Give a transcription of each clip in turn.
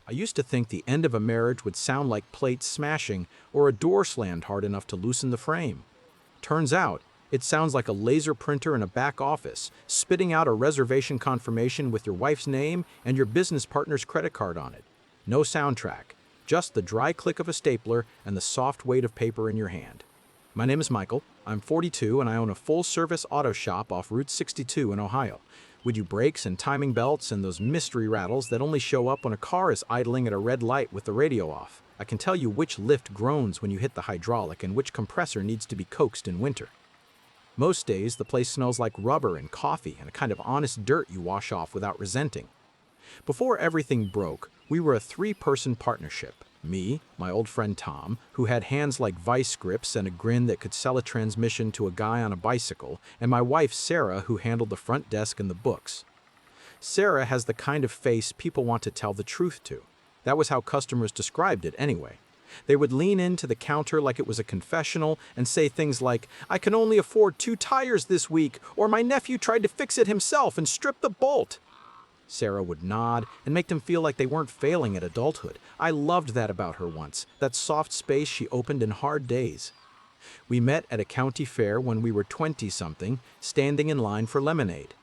I used to think the end of a marriage would sound like plates smashing or a door slammed hard enough to loosen the frame. Turns out, it sounds like a laser printer in a back office, spitting out a reservation confirmation with your wife's name and your business partner's credit card on it. No soundtrack, just the dry click of a stapler and the soft weight of paper in your hand. My name is Michael. I'm 42 and I own a full-service auto shop off Route 62 in Ohio. We do brakes and timing belts and those mystery rattles that only show up when a car is idling at a red light with the radio off. I can tell you which lift groans when you hit the hydraulic and which compressor needs to be coaxed in winter. Most days, the place smells like rubber and coffee and a kind of honest dirt you wash off without resenting. Before everything broke, we were a three-person partnership. Me, my old friend Tom, who had hands like vice grips and a grin that could sell a transmission to a guy on a bicycle, and my wife Sarah, who handled the front desk and the books. Sarah has the kind of face people want to tell the truth to. That was how customers described it anyway. They would lean into the counter like it was a confessional and say things like, "I can only afford 2 tires this week," or "My nephew tried to fix it himself and stripped the bolt." Sarah would nod and make them feel like they weren't failing at adulthood. I loved that about her once, that soft space she opened in hard days. We met at a county fair when we were 20-something, standing in line for lemonade.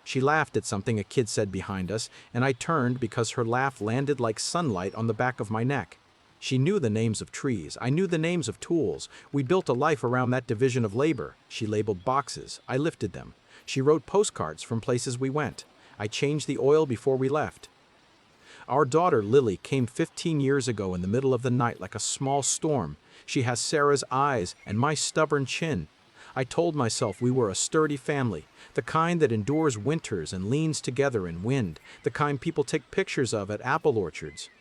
She laughed at something a kid said behind us, and I turned because her laugh landed like sunlight on the back of my neck. She knew the names of trees. I knew the names of tools. We built a life around that division of labor. She labeled boxes. I lifted them. She wrote postcards from places we went. I changed the oil before we left. Our daughter Lily came 15 years ago in the middle of the night like a small storm. She has Sarah's eyes and my stubborn chin. I told myself we were a sturdy family, the kind that endures winters and leans together in wind, the kind people take pictures of at apple orchards.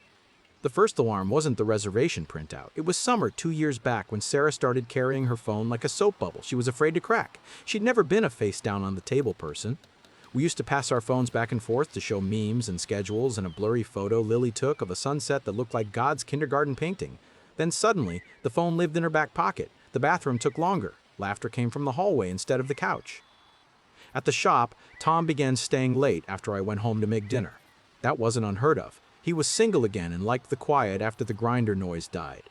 The first alarm wasn't the reservation printout. It was summer 2 years back when Sarah started carrying her phone like a soap bubble she was afraid to crack. She'd never been a face down on the table person. We used to pass our phones back and forth to show memes and schedules and a blurry photo Lily took of a sunset that looked like God's kindergarten painting. Then suddenly, the phone lived in her back pocket. The bathroom took longer. Laughter came from the hallway instead of the couch. At the shop, Tom began staying late after I went home to make dinner. That wasn't unheard of. He was single again and liked the quiet after the grinder noise died.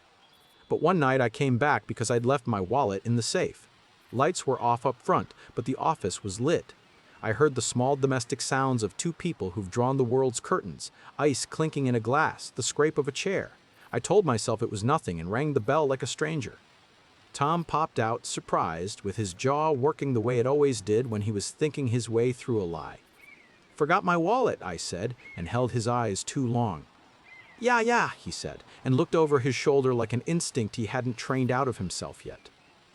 But one night I came back because I'd left my wallet in the safe. Lights were off up front, but the office was lit. I heard the small domestic sounds of 2 people who've drawn the world's curtains, ice clinking in a glass, the scrape of a chair. I told myself it was nothing and rang the bell like a stranger. Tom popped out, surprised, with his jaw working the way it always did when he was thinking his way through a lie. "Forgot my wallet," I said, and held his eyes too long. Yeah, he said, and looked over his shoulder like an instinct he hadn't trained out of himself yet.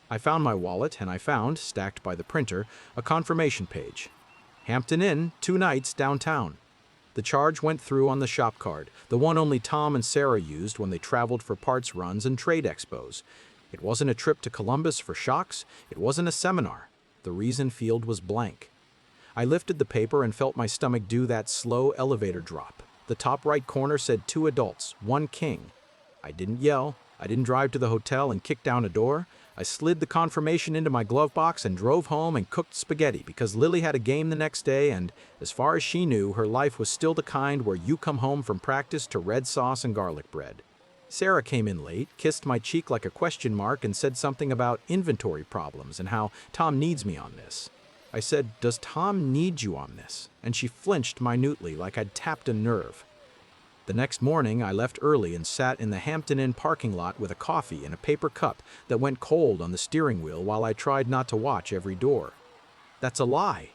I found my wallet, and I found, stacked by the printer, a confirmation page. Hampton Inn, 2 nights downtown. The charge went through on the shop card, the one only Tom and Sarah used when they traveled for parts runs and trade expos. It wasn't a trip to Columbus for shocks. It wasn't a seminar. The reason field was blank. I lifted the paper and felt my stomach do that slow elevator drop. The top right corner said 2 adults, 1 king. I didn't yell. I didn't drive to the hotel and kick down a door. I slid the confirmation into my glove box and drove home and cooked spaghetti because Lily had a game the next day and, as far as she knew, her life was still the kind where you come home from practice to red sauce and garlic bread. Sarah came in late, kissed my cheek like a question mark, and said something about inventory problems and how Tom needs me on this. I said, "Does Tom need you on this?" And she flinched minutely like I'd tapped a nerve. The next morning, I left early and sat in the Hampton Inn parking lot with a coffee and a paper cup that went cold on the steering wheel while I tried not to watch every door. That's a lie.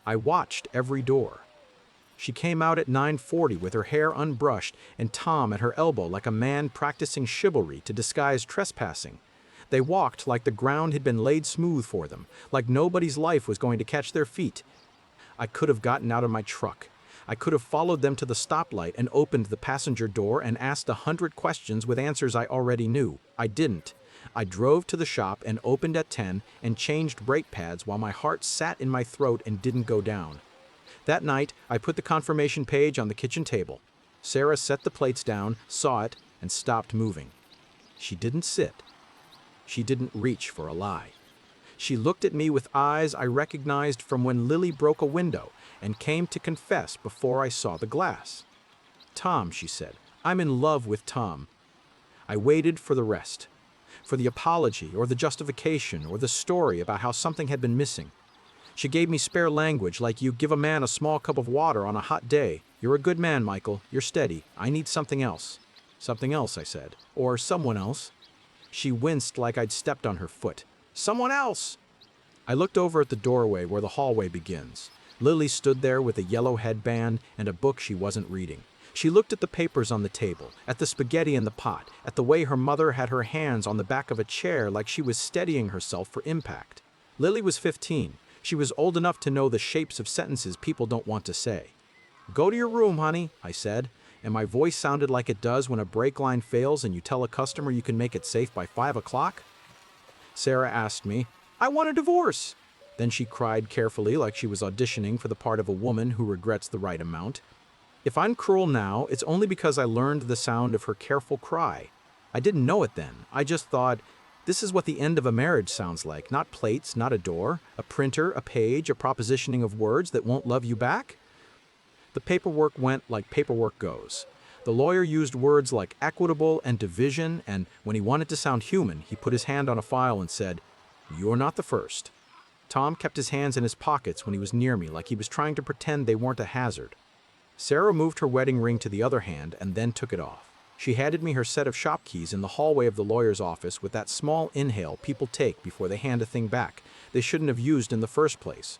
I watched every door. She came out at 9:40 with her hair unbrushed and Tom at her elbow like a man practicing chivalry to disguise trespassing. They walked like the ground had been laid smooth for them, like nobody's life was going to catch their feet. I could have gotten out of my truck. I could have followed them to the stoplight and opened the passenger door and asked 100 questions with answers I already knew. I didn't. I drove to the shop and opened at 10 and changed brake pads while my heart sat in my throat and didn't go down. That night, I put the confirmation page on the kitchen table. Sarah set the plates down, saw it, and stopped moving. She didn't sit. She didn't reach for a lie. She looked at me with eyes I recognized from when Lily broke a window and came to confess before I saw the glass. Tom, she said. I'm in love with Tom. I waited for the rest, for the apology or the justification or the story about how something had been missing. She gave me spare language like you give a man a small cup of water on a hot day. You're a good man, Michael. You're steady. I need something else. Something else, I said. Or someone else. She winced like I'd stepped on her foot. Someone else! I looked over at the doorway where the hallway begins. Lily stood there with a yellow headband and a book she wasn't reading. She looked at the papers on the table, at the spaghetti in the pot, at the way her mother had her hands on the back of a chair like she was steadying herself for impact. Lily was 15. She was old enough to know the shapes of sentences people don't want to say. Go to your room, honey, I said, and my voice sounded like it does when a brake line fails and you tell a customer you can make it safe by 5 o'clock. Sarah asked me, I want a divorce. Then she cried carefully like she was auditioning for the part of a woman who regrets the right amount. If I'm cruel now, it's only because I learned the sound of her careful cry. I didn't know it then. I just thought, this is what the end of a marriage sounds like. Not plates, not a door, a printer, a page, a propositioning of words that won't love you back. The paperwork went like paperwork goes. The lawyer used words like equitable and division, and when he wanted to sound human, he put his hand on a file and said, You're not the first. Tom kept his hands in his pockets when he was near me like he was trying to pretend they weren't a hazard. Sarah moved her wedding ring to the other hand and then took it off. She handed me her set of shop keys in the hallway of the lawyer's office with that small inhale people take before they hand a thing back they shouldn't have used in the first place.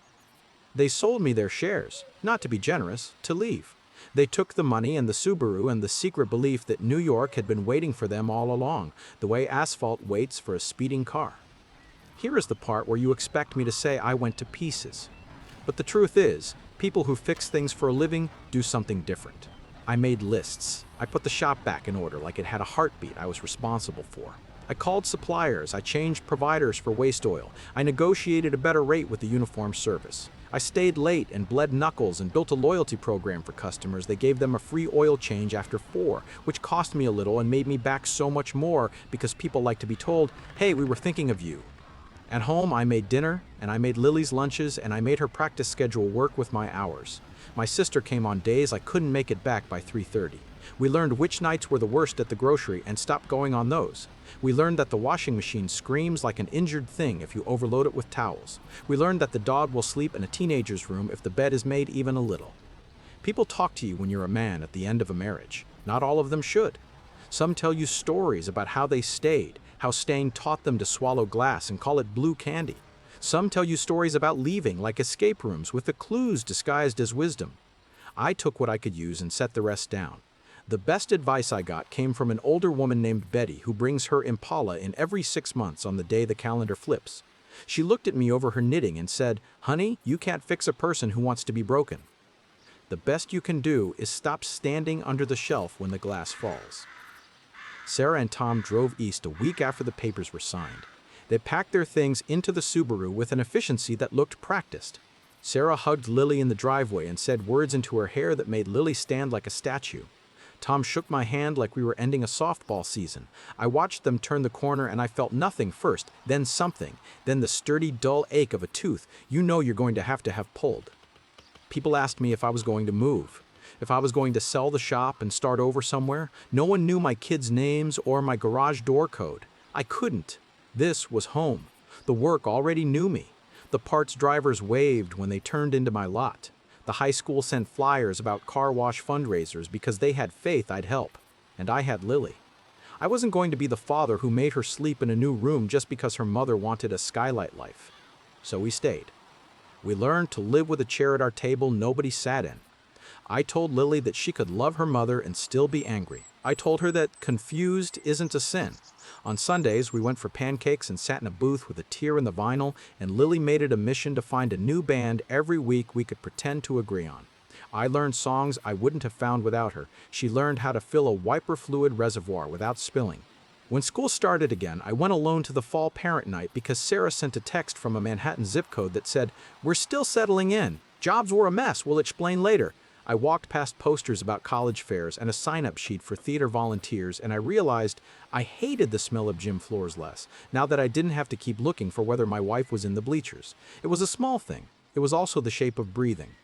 They sold me their shares, not to be generous, to leave. They took the money and the Subaru and the secret belief that New York had been waiting for them all along, the way asphalt waits for a speeding car. Here is the part where you expect me to say I went to pieces. But the truth is, people who fix things for a living do something different. I made lists. I put the shop back in order like it had a heartbeat I was responsible for. I called suppliers. I changed providers for waste oil. I negotiated a better rate with the uniform service. I stayed late and bled knuckles and built a loyalty program for customers. They gave them a free oil change after 4, which cost me a little and made me back so much more because people like to be told, hey, we were thinking of you. At home, I made dinner, and I made Lily's lunches, and I made her practice schedule work with my hours. My sister came on days I couldn't make it back by 3:30. We learned which nights were the worst at the grocery and stopped going on those. We learned that the washing machine screams like an injured thing if you overload it with towels. We learned that the dog will sleep in a teenager's room if the bed is made even a little. People talk to you when you're a man at the end of a marriage. Not all of them should. Some tell you stories about how they stayed, how staying taught them to swallow glass and call it blue candy. Some tell you stories about leaving, like escape rooms, with the clues disguised as wisdom. I took what I could use and set the rest down. The best advice I got came from an older woman named Betty who brings her Impala in every 6 months on the day the calendar flips. She looked at me over her knitting and said, Honey, you can't fix a person who wants to be broken. The best you can do is stop standing under the shelf when the glass falls. Sarah and Tom drove east a week after the papers were signed. They packed their things into the Subaru with an efficiency that looked practiced. Sarah hugged Lily in the driveway and said words into her hair that made Lily stand like a statue. Tom shook my hand like we were ending a softball season. I watched them turn the corner and I felt nothing first, then something, then the sturdy, dull ache of a tooth you know you're going to have pulled. People asked me if I was going to move, if I was going to sell the shop and start over somewhere. No one knew my kids' names or my garage door code. I couldn't. This was home. The work already knew me. The parts drivers waved when they turned into my lot. The high school sent flyers about car wash fundraisers because they had faith I'd help. And I had Lily. I wasn't going to be the father who made her sleep in a new room just because her mother wanted a skylight life. So we stayed. We learned to live with a chair at our table nobody sat in. I told Lily that she could love her mother and still be angry. I told her that confused isn't a sin. On Sundays, we went for pancakes and sat in a booth with a tear in the vinyl, and Lily made it a mission to find a new band every week we could pretend to agree on. I learned songs I wouldn't have found without her. She learned how to fill a wiper fluid reservoir without spilling. When school started again, I went alone to the fall parent night because Sarah sent a text from a Manhattan zip code that said, "We're still settling in. Jobs were a mess. We'll explain later." I walked past posters about college fairs and a sign-up sheet for theater volunteers, and I realized I hated the smell of gym floors less, now that I didn't have to keep looking for whether my wife was in the bleachers. It was a small thing. It was also the shape of breathing.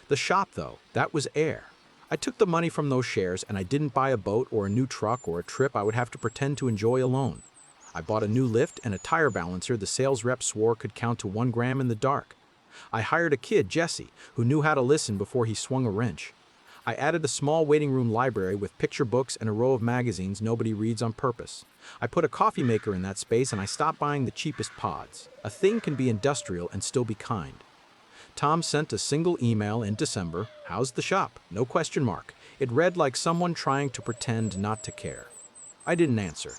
The shop, though, that was air. I took the money from those shares and I didn't buy a boat or a new truck or a trip I would have to pretend to enjoy alone. I bought a new lift and a tire balancer the sales rep swore could count to 1 gram in the dark. I hired a kid, Jesse, who knew how to listen before he swung a wrench. I added a small waiting room library with picture books and a row of magazines nobody reads on purpose. I put a coffee maker in that space and I stopped buying the cheapest pods. A thing can be industrial and still be kind. Tom sent a single email in December, "How's the shop?" No question mark. It read like someone trying to pretend not to care. I didn't answer.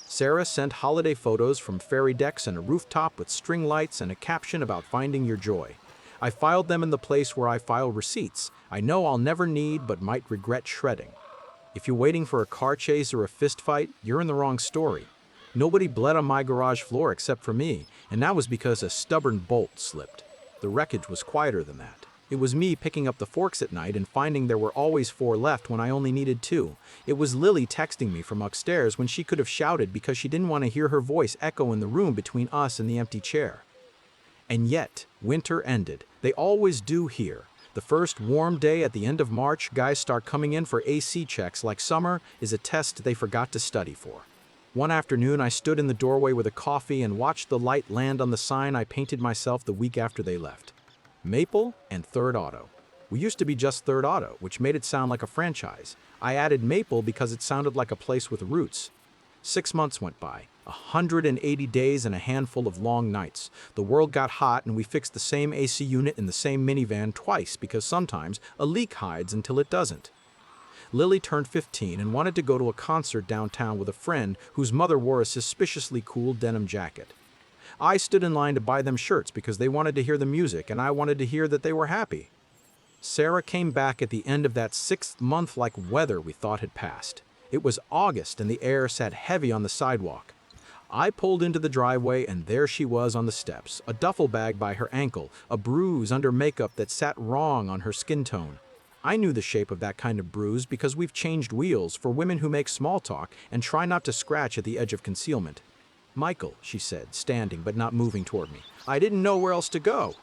Sarah sent holiday photos from fairy decks and a rooftop with string lights and a caption about finding your joy. I filed them in the place where I file receipts I know I'll never need but might regret shredding. If you're waiting for a car chase or a fist fight, you're in the wrong story. Nobody bled on my garage floor except for me, and that was because a stubborn bolt slipped. The wreckage was quieter than that. It was me picking up the forks at night and finding there were always 4 left when I only needed 2. It was Lily texting me from upstairs when she could have shouted because she didn't want to hear her voice echo in the room between us and the empty chair. And yet, winter ended. They always do here. The first warm day at the end of March, guys start coming in for AC checks like summer is a test they forgot to study for. One afternoon, I stood in the doorway with a coffee and watched the light land on the sign I painted myself the week after they left. Maple and Third Auto. We used to be just Third Auto, which made it sound like a franchise. I added Maple because it sounded like a place with roots. 6 months went by, 180 days and a handful of long nights. The world got hot and we fixed the same AC unit in the same minivan twice because sometimes a leak hides until it doesn't. Lily turned 15 and wanted to go to a concert downtown with a friend whose mother wore a suspiciously cool denim jacket. I stood in line to buy them shirts because they wanted to hear the music and I wanted to hear that they were happy. Sarah came back at the end of that 6th month like weather we thought had passed. It was August and the air sat heavy on the sidewalk. I pulled into the driveway and there she was on the steps, a duffel bag by her ankle, a bruise under makeup that sat wrong on her skin tone. I knew the shape of that kind of bruise because we've changed wheels for women who make small talk and try not to scratch at the edge of concealment. "Michael," she said, standing but not moving toward me. "I didn't know where else to go."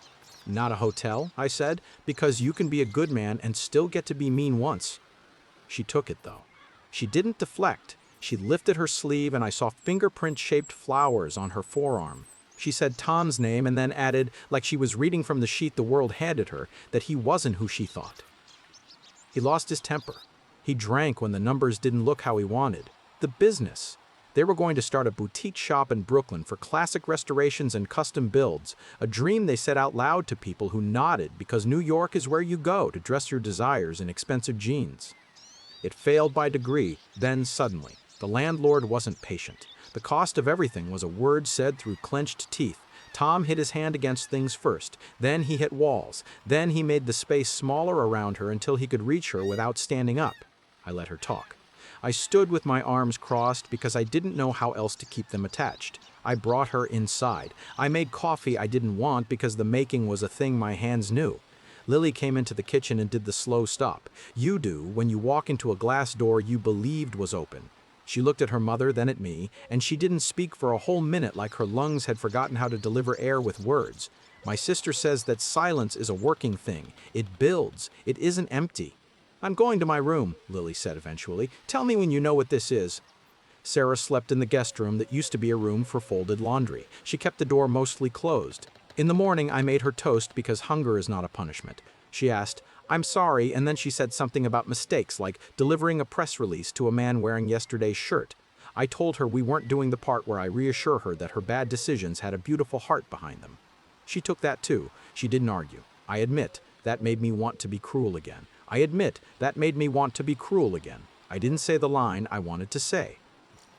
"Not a hotel," I said, "because you can be a good man and still get to be mean once." She took it, though. She didn't deflect. She lifted her sleeve and I saw fingerprint-shaped flowers on her forearm. She said Tom's name and then added, like she was reading from the sheet the world handed her, that he wasn't who she thought. He lost his temper. He drank when the numbers didn't look how he wanted. The business. They were going to start a boutique shop in Brooklyn for classic restorations and custom builds, a dream they said out loud to people who nodded because New York is where you go to dress your desires in expensive jeans. It failed by degree, then suddenly. The landlord wasn't patient. The cost of everything was a word said through clenched teeth. Tom hit his hand against things first, then he hit walls, then he made the space smaller around her until he could reach her without standing up. I let her talk. I stood with my arms crossed because I didn't know how else to keep them attached. I brought her inside. I made coffee I didn't want because the making was a thing my hands knew. Lily came into the kitchen and did the slow stop. You do when you walk into a glass door you believed was open. She looked at her mother, then at me, and she didn't speak for a whole minute like her lungs had forgotten how to deliver air with words. My sister says that silence is a working thing. It builds. It isn't empty. "I'm going to my room," Lily said eventually. "Tell me when you know what this is." Sarah slept in the guest room that used to be a room for folded laundry. She kept the door mostly closed. In the morning, I made her toast because hunger is not a punishment. She asked, "I'm sorry," and then she said something about mistakes, like delivering a press release to a man wearing yesterday's shirt. I told her we weren't doing the part where I reassure her that her bad decisions had a beautiful heart behind them. She took that too. She didn't argue. I admit, that made me want to be cruel again. I admit, that made me want to be cruel again. I didn't say the line I wanted to say.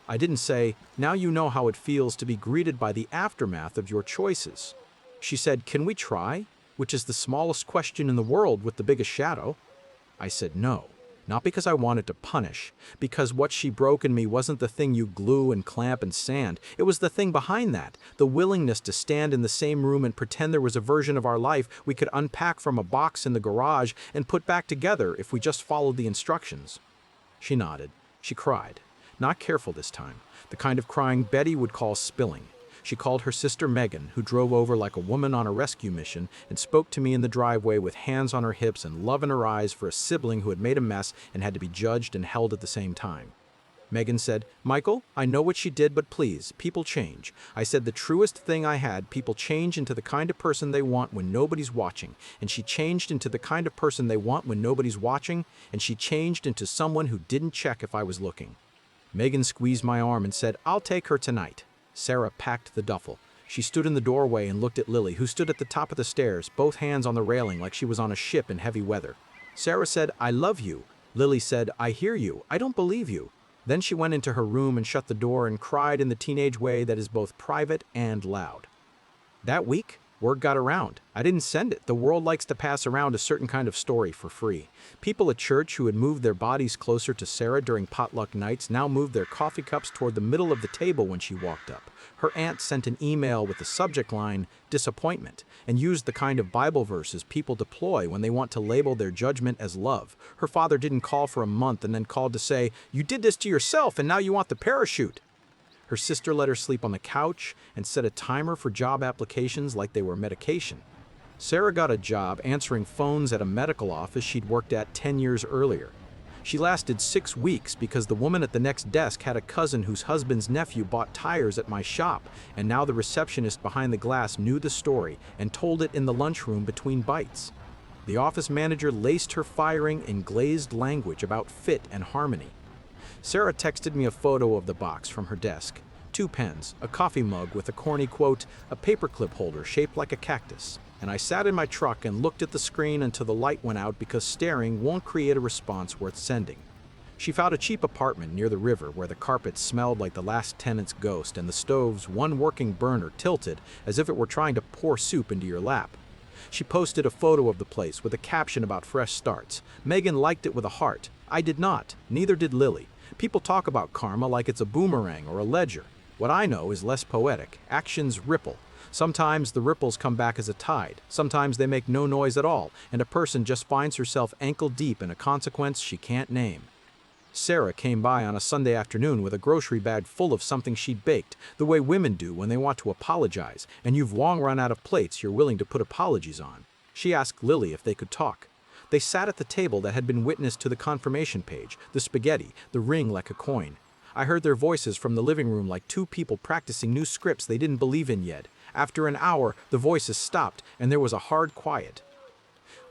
I didn't say, "Now you know how it feels to be greeted by the aftermath of your choices." She said, "Can we try?" Which is the smallest question in the world with the biggest shadow. I said no, not because I wanted to punish, because what she broke in me wasn't the thing you glue and clamp and sand. It was the thing behind that, the willingness to stand in the same room and pretend there was a version of our life we could unpack from a box in the garage and put back together if we just followed the instructions. She nodded. She cried. Not careful this time, the kind of crying Betty would call spilling. She called her sister Megan, who drove over like a woman on a rescue mission and spoke to me in the driveway with hands on her hips and love in her eyes for a sibling who had made a mess and had to be judged and held at the same time. Megan said, "Michael, I know what she did, but please, people change. I said the truest thing I had, people change into the kind of person they want when nobody's watching. And she changed into the kind of person they want when nobody's watching, and she changed into someone who didn't check if I was looking." Megan squeezed my arm and said, "I'll take her tonight." Sarah packed the duffel. She stood in the doorway and looked at Lily, who stood at the top of the stairs, both hands on the railing like she was on a ship in heavy weather. Sarah said, "I love you." Lily said, "I hear you. I don't believe you." Then she went into her room and shut the door and cried in the teenage way that is both private and loud. That week, word got around. I didn't send it. The world likes to pass around a certain kind of story for free. People at church who had moved their bodies closer to Sarah during potluck nights now moved their coffee cups toward the middle of the table when she walked up. Her aunt sent an email with the subject line, "Disappointment," and used the kind of Bible verses people deploy when they want to label their judgment as love. Her father didn't call for a month and then called to say, "You did this to yourself and now you want the parachute." Her sister let her sleep on the couch and set a timer for job applications like they were medication. Sarah got a job answering phones at a medical office she'd worked at 10 years earlier. She lasted 6 weeks because the woman at the next desk had a cousin whose husband's nephew bought tires at my shop, and now the receptionist behind the glass knew the story and told it in the lunchroom between bites. The office manager laced her firing in glazed language about fit and harmony. Sarah texted me a photo of the box from her desk. 2 pens, a coffee mug with a corny quote, a paperclip holder shaped like a cactus. And I sat in my truck and looked at the screen until the light went out because staring won't create a response worth sending. She found a cheap apartment near the river where the carpet smelled like the last tenant's ghost and the stove's one working burner tilted as if it were trying to pour soup into your lap. She posted a photo of the place with a caption about fresh starts. Megan liked it with a heart. I did not. Neither did Lily. People talk about karma like it's a boomerang or a ledger. What I know is less poetic. Actions ripple. Sometimes the ripples come back as a tide. Sometimes they make no noise at all, and a person just finds herself ankle deep in a consequence she can't name. Sarah came by on a Sunday afternoon with a grocery bag full of something she'd baked, the way women do when they want to apologize, and you've long run out of plates you're willing to put apologies on. She asked Lily if they could talk. They sat at the table that had been witness to the confirmation page, the spaghetti, the ring like a coin. I heard their voices from the living room like 2 people practicing new scripts they didn't believe in yet. After an hour, the voices stopped, and there was a hard quiet.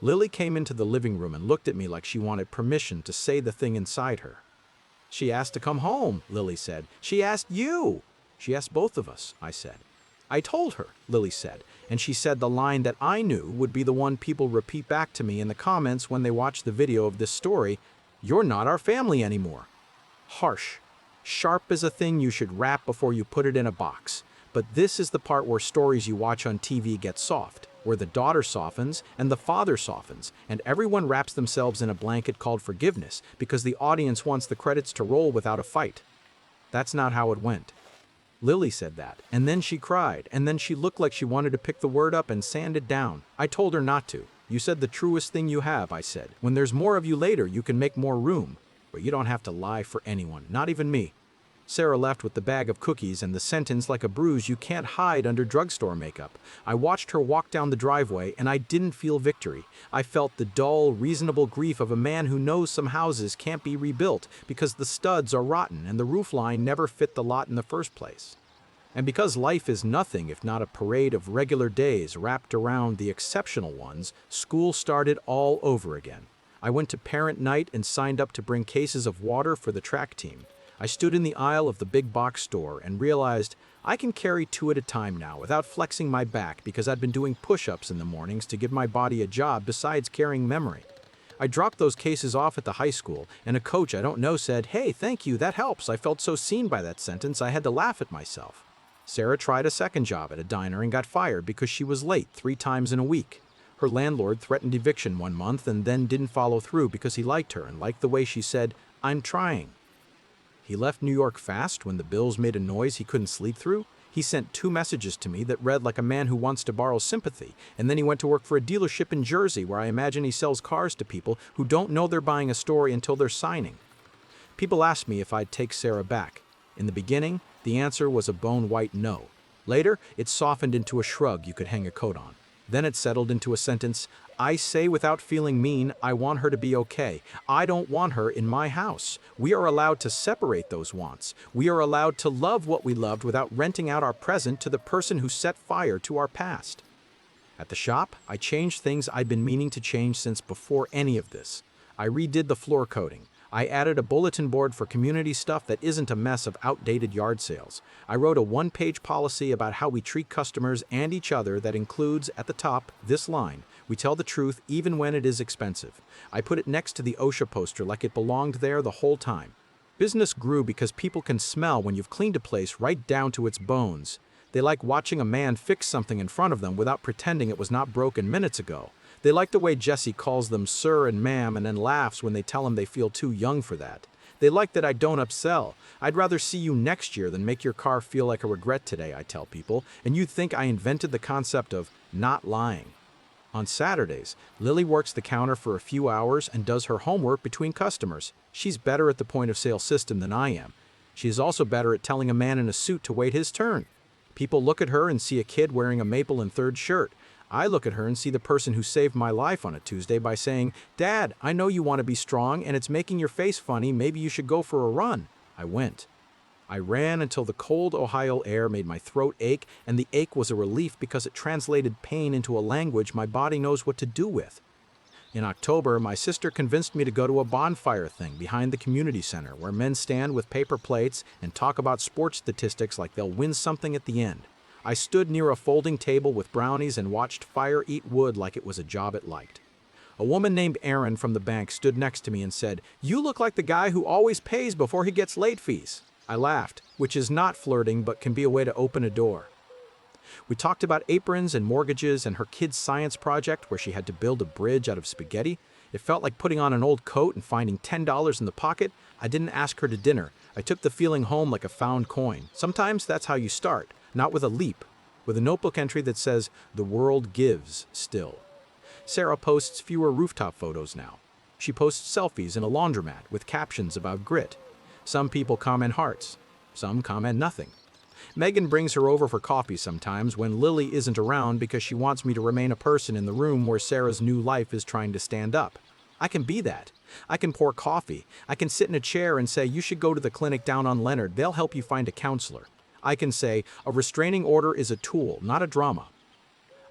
Lily came into the living room and looked at me like she wanted permission to say the thing inside her. "She asked to come home," Lily said. "She asked you." "She asked both of us," I said. "I told her," Lily said, and she said the line that I knew would be the one people repeat back to me in the comments when they watch the video of this story, "You're not our family anymore." Harsh. Sharp is a thing you should wrap before you put it in a box. But this is the part where stories you watch on TV get soft, where the daughter softens and the father softens, and everyone wraps themselves in a blanket called forgiveness because the audience wants the credits to roll without a fight. That's not how it went. Lily said that, and then she cried, and then she looked like she wanted to pick the word up and sand it down. I told her not to. "You said the truest thing you have," I said. "When there's more of you later, you can make more room. But you don't have to lie for anyone, not even me." Sarah left with the bag of cookies and the sentence like a bruise you can't hide under drugstore makeup. I watched her walk down the driveway, and I didn't feel victory. I felt the dull, reasonable grief of a man who knows some houses can't be rebuilt because the studs are rotten and the roofline never fit the lot in the first place. And because life is nothing if not a parade of regular days wrapped around the exceptional ones, school started all over again. I went to parent night and signed up to bring cases of water for the track team. I stood in the aisle of the big box store and realized I can carry 2 at a time now without flexing my back because I'd been doing push-ups in the mornings to give my body a job besides carrying memory. I dropped those cases off at the high school, and a coach I don't know said, "Hey, thank you, that helps." I felt so seen by that sentence I had to laugh at myself. Sarah tried a second job at a diner and got fired because she was late 3 times in a week. Her landlord threatened eviction one month and then didn't follow through because he liked her and liked the way she said, "I'm trying." He left New York fast when the bills made a noise he couldn't sleep through. He sent 2 messages to me that read like a man who wants to borrow sympathy, and then he went to work for a dealership in Jersey where I imagine he sells cars to people who don't know they're buying a story until they're signing. People asked me if I'd take Sarah back. In the beginning, the answer was a bone-white no. Later, it softened into a shrug you could hang a coat on. Then it settled into a sentence, I say without feeling mean, I want her to be okay. I don't want her in my house. We are allowed to separate those wants. We are allowed to love what we loved without renting out our present to the person who set fire to our past. At the shop, I changed things I'd been meaning to change since before any of this. I redid the floor coating. I added a bulletin board for community stuff that isn't a mess of outdated yard sales. I wrote a one-page policy about how we treat customers and each other that includes, at the top, this line, we tell the truth even when it is expensive. I put it next to the OSHA poster like it belonged there the whole time. Business grew because people can smell when you've cleaned a place right down to its bones. They like watching a man fix something in front of them without pretending it was not broken minutes ago. They like the way Jesse calls them sir and ma'am and then laughs when they tell him they feel too young for that. They like that I don't upsell. I'd rather see you next year than make your car feel like a regret today, I tell people, and you'd think I invented the concept of not lying. On Saturdays, Lily works the counter for a few hours and does her homework between customers. She's better at the point-of-sale system than I am. She is also better at telling a man in a suit to wait his turn. People look at her and see a kid wearing a maple and third shirt. I look at her and see the person who saved my life on a Tuesday by saying, Dad, I know you want to be strong and it's making your face funny, maybe you should go for a run. I went. I ran until the cold Ohio air made my throat ache, and the ache was a relief because it translated pain into a language my body knows what to do with. In October, my sister convinced me to go to a bonfire thing behind the community center where men stand with paper plates and talk about sports statistics like they'll win something at the end. I stood near a folding table with brownies and watched fire eat wood like it was a job it liked. A woman named Erin from the bank stood next to me and said, "You look like the guy who always pays before he gets late fees." I laughed, which is not flirting but can be a way to open a door. We talked about aprons and mortgages and her kid's science project where she had to build a bridge out of spaghetti. It felt like putting on an old coat and finding $10 in the pocket. I didn't ask her to dinner. I took the feeling home like a found coin. Sometimes that's how you start, not with a leap, with a notebook entry that says, "The world gives still." Sarah posts fewer rooftop photos now. She posts selfies in a laundromat with captions about grit. Some people comment hearts. Some comment nothing. Megan brings her over for coffee sometimes when Lily isn't around because she wants me to remain a person in the room where Sarah's new life is trying to stand up. I can be that. I can pour coffee. I can sit in a chair and say, "You should go to the clinic down on Leonard. They'll help you find a counselor." I can say, "A restraining order is a tool, not a drama."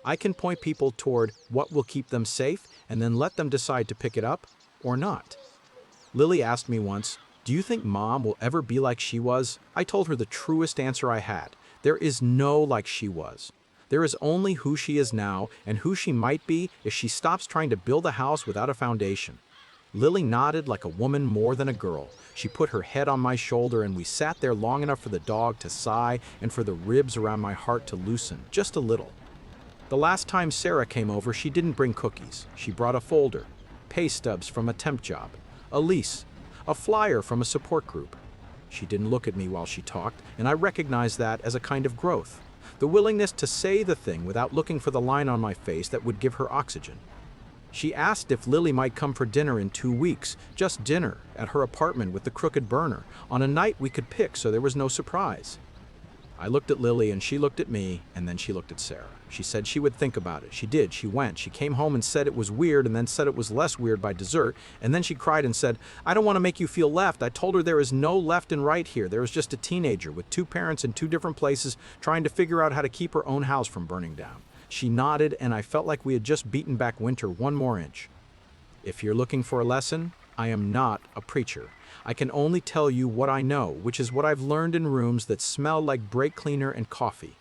I can point people toward what will keep them safe and then let them decide to pick it up or not. Lily asked me once, "Do you think Mom will ever be like she was?" I told her the truest answer I had. There is no like she was. There is only who she is now and who she might be if she stops trying to build a house without a foundation. Lily nodded like a woman more than a girl. She put her head on my shoulder and we sat there long enough for the dog to sigh and for the ribs around my heart to loosen, just a little. The last time Sarah came over, she didn't bring cookies. She brought a folder, pay stubs from a temp job, a lease, a flyer from a support group. She didn't look at me while she talked, and I recognized that as a kind of growth. The willingness to say the thing without looking for the line on my face that would give her oxygen. She asked if Lily might come for dinner in 2 weeks, just dinner, at her apartment with the crooked burner, on a night we could pick so there was no surprise. I looked at Lily and she looked at me, and then she looked at Sarah. She said she would think about it. She did. She went. She came home and said it was weird and then said it was less weird by dessert, and then she cried and said, "I don't want to make you feel left. I told her there is no left and right here. There is just a teenager with 2 parents in 2 different places trying to figure out how to keep her own house from burning down." She nodded, and I felt like we had just beaten back winter 1 more inch. If you're looking for a lesson, I am not a preacher. I can only tell you what I know, which is what I've learned in rooms that smell like brake cleaner and coffee.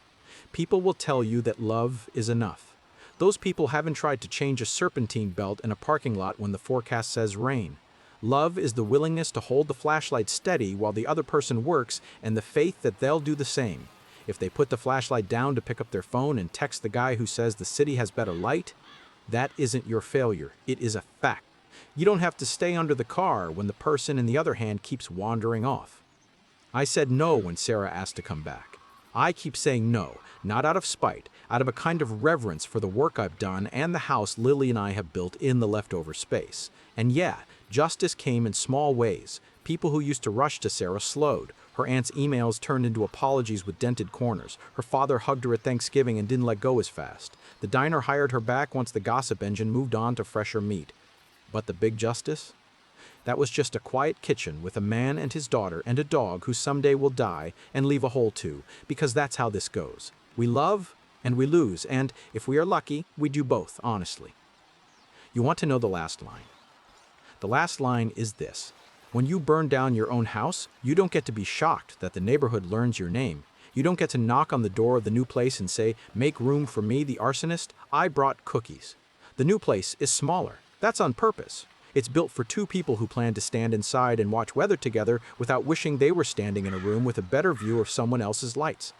People will tell you that love is enough. Those people haven't tried to change a serpentine belt in a parking lot when the forecast says rain. Love is the willingness to hold the flashlight steady while the other person works and the faith that they'll do the same. If they put the flashlight down to pick up their phone and text the guy who says the city has better light, that isn't your failure. It is a fact. You don't have to stay under the car when the person in the other hand keeps wandering off. I said no when Sarah asked to come back. I keep saying no, not out of spite, out of a kind of reverence for the work I've done and the house Lily and I have built in the leftover space. And yeah, justice came in small ways. People who used to rush to Sarah slowed. Her aunt's emails turned into apologies with dented corners. Her father hugged her at Thanksgiving and didn't let go as fast. The diner hired her back once the gossip engine moved on to fresher meat. But the big justice? That was just a quiet kitchen with a man and his daughter and a dog who someday will die and leave a hole too, because that's how this goes. We love and we lose, and if we are lucky, we do both, honestly. You want to know the last line? The last line is this. When you burn down your own house, you don't get to be shocked that the neighborhood learns your name. You don't get to knock on the door of the new place and say, "Make room for me, the arsonist. I brought cookies." The new place is smaller. That's on purpose. It's built for two people who plan to stand inside and watch weather together without wishing they were standing in a room with a better view of someone else's lights.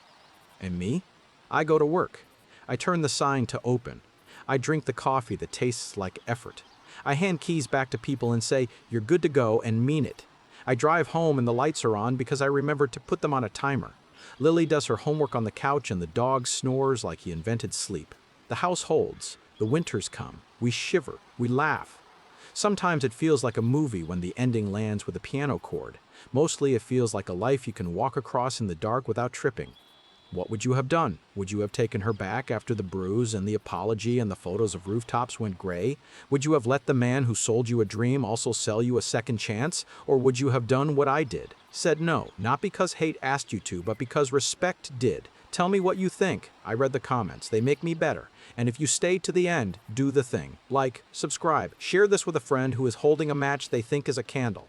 And me? I go to work. I turn the sign to open. I drink the coffee that tastes like effort. I hand keys back to people and say, "You're good to go," and mean it. I drive home and the lights are on because I remembered to put them on a timer. Lily does her homework on the couch and the dog snores like he invented sleep. The house holds. The winters come. We shiver. We laugh. Sometimes it feels like a movie when the ending lands with a piano chord. Mostly it feels like a life you can walk across in the dark without tripping. What would you have done? Would you have taken her back after the bruise and the apology and the photos of rooftops went gray? Would you have let the man who sold you a dream also sell you a second chance? Or would you have done what I did? Said no, not because hate asked you to, but because respect did. Tell me what you think. I read the comments. They make me better. And if you stay to the end, do the thing. Like, subscribe, share this with a friend who is holding a match they think is a candle.